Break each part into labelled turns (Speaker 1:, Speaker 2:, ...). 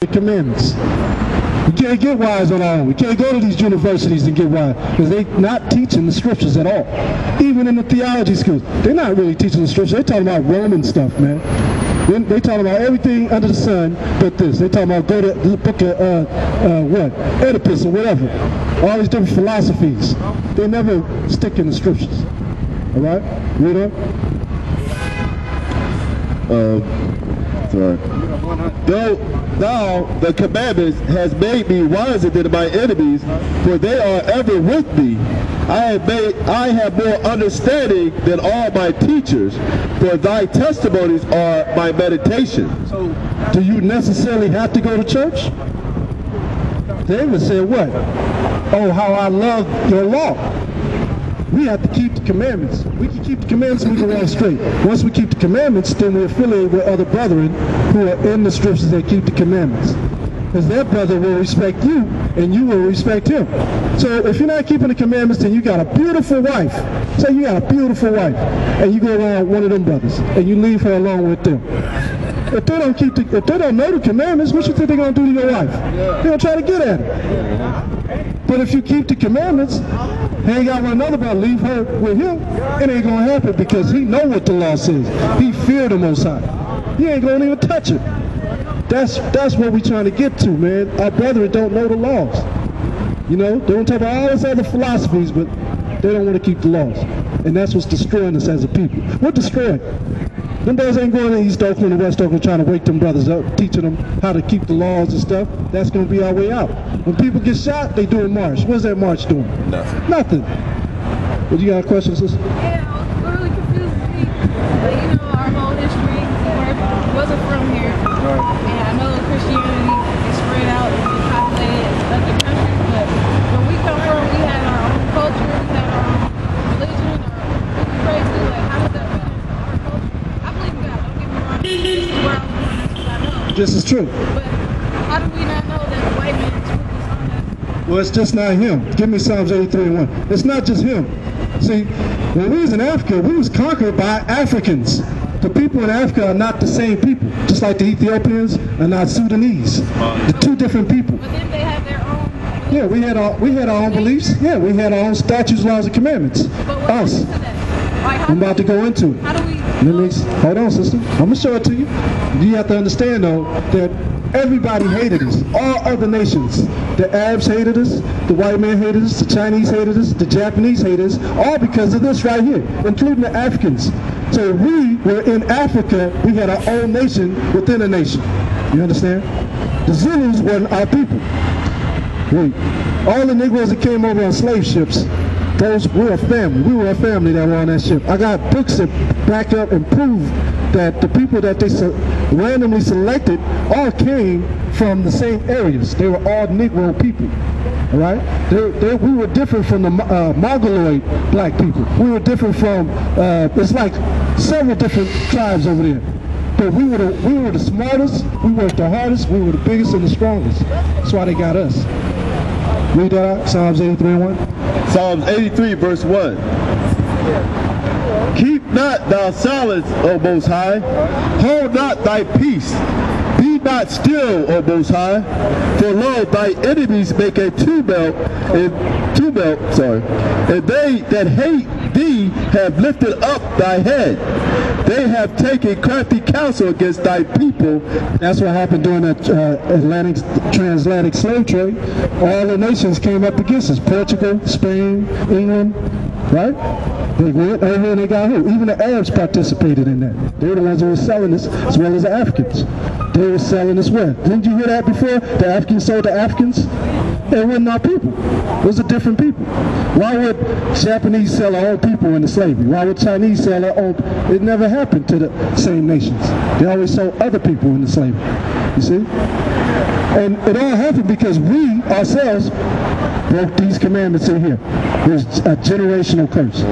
Speaker 1: the commandments. We can't get wise on our own. We can't go to these universities and get wise because they're not teaching the scriptures at all. Even in the theology schools, they're not really teaching the scriptures. They're talking about Roman stuff, man. They talking about everything under the sun but this. They talking about go to the book of what? Oedipus or whatever. All these different philosophies. They never stick in the scriptures. All right? Read on.
Speaker 2: Sorry. Though thou, the commandments, has made me wiser than my enemies, for they are ever with me. I have more understanding than all my teachers, for thy testimonies are my meditation.
Speaker 1: So, do you necessarily have to go to church? David said what? Oh, how I love your law. We have to keep the commandments. We can keep the commandments and we can walk straight. Once we keep the commandments, then we're affiliated with other brethren who are in the scriptures that keep the commandments. Because that brother will respect you and you will respect him. So if you're not keeping the commandments, then you got a beautiful wife. Say you got a beautiful wife and you go around one of them brothers and you leave her alone with them. If they don't know the commandments, what you think they're going to do to your wife? They're going to try to get at her. But if you keep the commandments, he ain't got one another but leave her with him, it ain't going to happen because he know what the law says. He fear the Most High. He ain't going to even touch it. That's what we trying to get to, man. Our brethren don't know the laws. You know, they don't talk about all these other philosophies, but they don't want to keep the laws. And that's what's destroying us as a people. We're destroyed. Them brothers ain't going to East Oakland and West Oakland trying to wake them brothers up, teaching them how to keep the laws and stuff. That's going to be our way out. When people get shot, they do a march. What's that march doing?
Speaker 2: Nothing.
Speaker 1: Nothing. Well, you got a question, sister?
Speaker 3: Yeah, what really confuses me, you know, our whole history wasn't from here. Right. And I know Christianity is spread out and it's populated in other countries, but where we come from, we had our own culture, we had our own religion, our praise to, like, how does that fit into our culture? I believe in God, don't get me wrong, this is where I was born, that's what I know.
Speaker 1: This is true.
Speaker 3: But how do we not know that the white man took us on that?
Speaker 1: Well, it's just not him. Give me Psalms 83:1. It's not just him. See, when we was in Africa, we was conquered by Africans. The people in Africa are not the same people. Just like the Ethiopians are not Sudanese. They're two different people.
Speaker 3: But then they have their own beliefs.
Speaker 1: Yeah, we had our own beliefs. Yeah, we had our own statutes, laws, and commandments.
Speaker 3: But what
Speaker 1: Us.
Speaker 3: into that? Like,
Speaker 1: I'm about to go into it.
Speaker 3: How do we...
Speaker 1: Hold on, sister. I'm going to show it to you. You have to understand, though, that everybody hated us. All other nations. The Arabs hated us. The white man hated us. The Chinese hated us. The Japanese hated us. All because of this right here, including the Africans. So we were in Africa. We had our own nation within a nation. You understand? The Zulus weren't our people. Wait. All the Negroes that came over on slave ships, those were a family. We were a family that were on that ship. I got books that back up and prove that the people that they randomly selected all came from the same areas. They were all Negro people. All right? We were different from the Mongoloid black people. We were different from, it's like several different tribes over there. But we were the smartest, we worked the hardest, we were the biggest and the strongest. That's why they got us. Read that out, Psalms 83:1.
Speaker 2: Psalms 83 verse 1. Keep not thou silence, O Most High. Hold not thy peace. Be not still, O Most High. For lo, thy enemies make a tumult, and they that hate thee have lifted up thy head. They have taken crafty counsel against thy people.
Speaker 1: That's what happened during the transatlantic slave trade. All the nations came up against us. Portugal, Spain, England, right? They went over and they got hit. Even the Arabs participated in that. They were the ones who were selling us as well as the Africans. They were selling us where? Didn't you hear that before? The Africans sold the Africans? They weren't our people. Those are different people. Why would Japanese sell their own people into slavery? Why would Chinese sell their own? It never happened to the same nations. They always sold other people into slavery. You see? And it all happened because we ourselves broke these commandments in here. There's a generational curse. You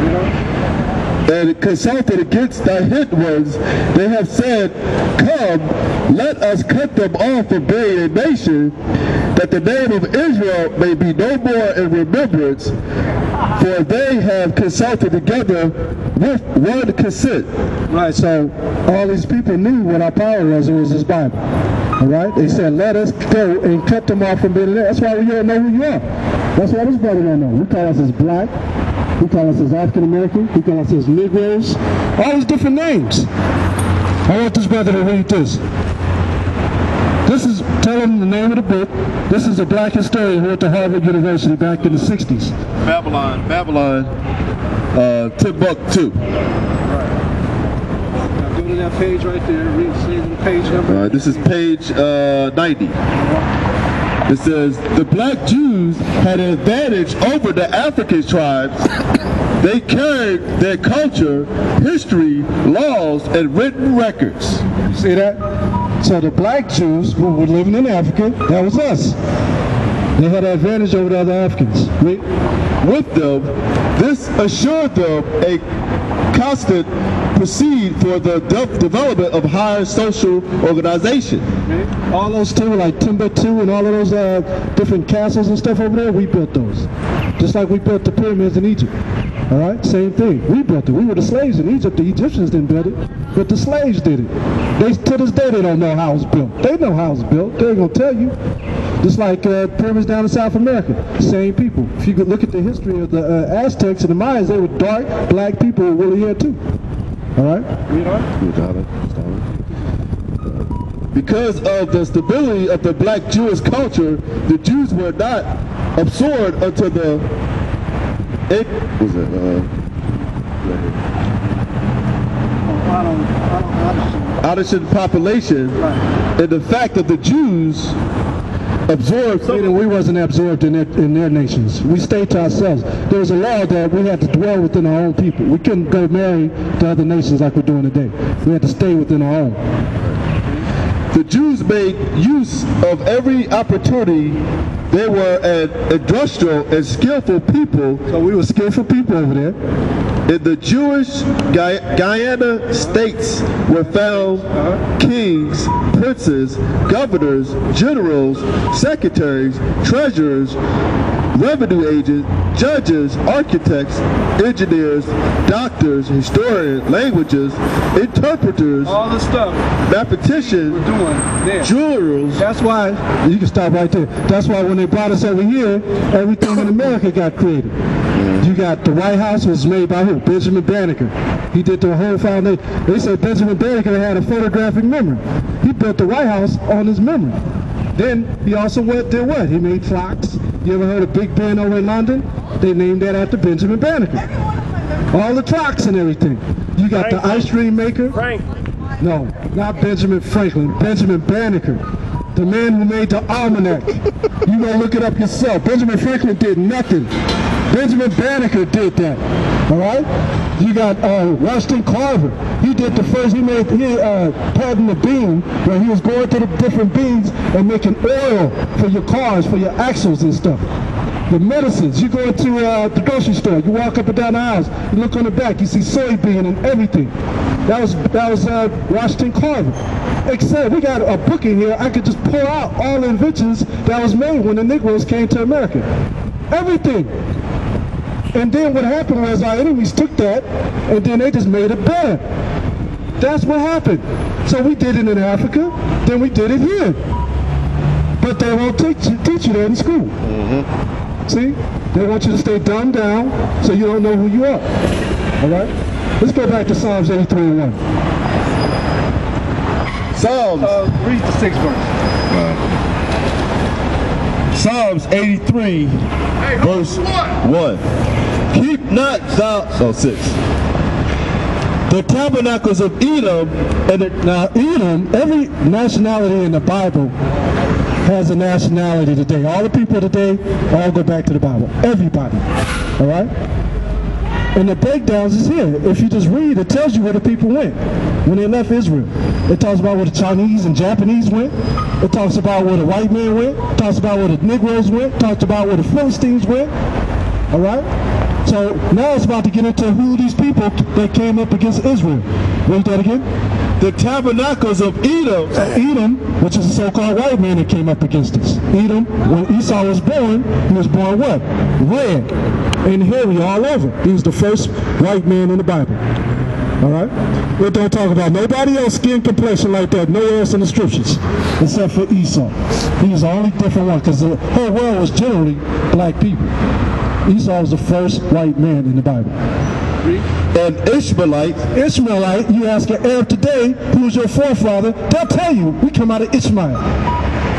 Speaker 1: know?
Speaker 2: And consulted against thy hidden ones, they have said, come, let us cut them off from being a nation, that the name of Israel may be no more in remembrance, for they have consulted together with one consent.
Speaker 1: Right, so all these people knew what our power was. It was this Bible. All right? They said, let us go and cut them off from being there. That's why we don't know who you are. That's why this brother don't know. We call us as black. We call us as African American. We call us as Negroes. All these different names. I want this brother to read this. This is, tell him the name of the book. This is a black historian who went to Harvard University back in the 60s.
Speaker 2: Babylon, Timbuktu.
Speaker 1: Go to that page right there. Read the page number.
Speaker 2: This is page 90. It says, the black Jews had an advantage over the African tribes. They carried their culture, history, laws, and written records.
Speaker 1: You see that? So the black Jews who were living in Africa, that was us. They had an advantage over the other Africans.
Speaker 2: With them, this assured them a constant proceed for the development of higher social organization.
Speaker 1: All those too, like Timbuktu and all of those different castles and stuff over there, we built those. Just like we built the pyramids in Egypt. All right, same thing. We built it. We were the slaves in Egypt. The Egyptians didn't build it, but the slaves did it. To this day, they don't know how it was built. They know how it was built. They ain't gonna tell you. Just like pyramids down in South America, same people. If you could look at the history of the Aztecs and the Mayans, they were dark, black people who were really here too. All right?
Speaker 2: Because of the stability of the black Jewish culture, the Jews were not absorbed until the Addition population, and the fact that the Jews absorbed
Speaker 1: meaning we wasn't absorbed in their nations. We stayed to ourselves. There was a law that we had to dwell within our own people. We couldn't go marry to other nations like we're doing today. We had to stay within our own.
Speaker 2: The Jews made use of every opportunity. They were an industrial and skillful people.
Speaker 1: So we were skillful people over there.
Speaker 2: In the Jewish Guyana states were found kings, princes, governors, generals, secretaries, treasurers, revenue agents, judges, architects, engineers, doctors, historians, languages, interpreters,
Speaker 1: all the stuff
Speaker 2: mathematicians,
Speaker 1: we're doing there.
Speaker 2: Jewelers.
Speaker 1: That's why, you can stop right there. That's why when they brought us over here, everything in America got created. You got the White House was made by who? Benjamin Banneker. He did the whole foundation. They said Benjamin Banneker had a photographic memory. He built the White House on his memory. Then he also did what? He made clocks. You ever heard of Big Ben over in London? They named that after Benjamin Banneker. All the clocks and everything. You got the ice cream maker. No, not Benjamin Franklin. Benjamin Banneker. The man who made the almanac. You go look it up yourself. Benjamin Franklin did nothing. Benjamin Banneker did that. All right? You got Washington Carver. He did the first, he patented the beam where he was going to the different beams and making oil for your cars, for your axles and stuff. The medicines, you go into the grocery store, you walk up and down the aisles, you look on the back, you see soybean and everything. That was Washington Carver. Except we got a book in here, I could just pull out all the inventions that was made when the Negroes came to America. Everything. And then what happened was our enemies took that and then they just made it better. That's what happened. So we did it in Africa, then we did it here. But they won't teach you that in school. See? They want you to stay dumbed down so you don't know who you are. All right? Let's go back to Psalms 83:1.
Speaker 2: Psalms.
Speaker 1: Read the 6th verse.
Speaker 2: Psalms 83, verse 1. Keep not thou, 6. The tabernacles of Edom, now Edom, every nationality in the Bible has a nationality today. All the people today all go back to the Bible. Everybody. All right? And the breakdowns is here. If you just read, it tells you where the people went when they left Israel. It talks about where the Chinese and Japanese went. It talks about where the white men went. It talks about where the Negroes went. It talks about where the Philistines went. All right? So now it's about to get into who these people that came up against Israel. Read that again. The tabernacles of Edom. Edom, which is a so-called white man that came up against us. Edom, when Esau was born, he was born what? Red and hairy all over. He was the first white man in the Bible. All right?
Speaker 1: It don't talk about nobody else skin complexion like that nowhere else in the scriptures, except for Esau. He was the only different one, because the whole world was generally black people. Esau was the first white man in the Bible.
Speaker 2: And
Speaker 1: Ishmaelite, you ask an Arab today, who's your forefather, they'll tell you, we come out of Ishmael.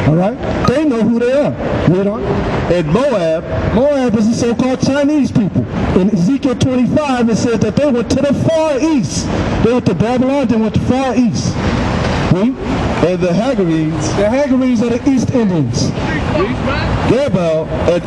Speaker 1: All right? They know who they are. Read on.
Speaker 2: And
Speaker 1: Moab is the so-called Chinese people. In Ezekiel 25, it says that they went to the Far East. They went to Babylon, they went to Far East. Read.
Speaker 2: And the Hagarenes
Speaker 1: The Hagarenes are the East Indians.
Speaker 2: Gebal and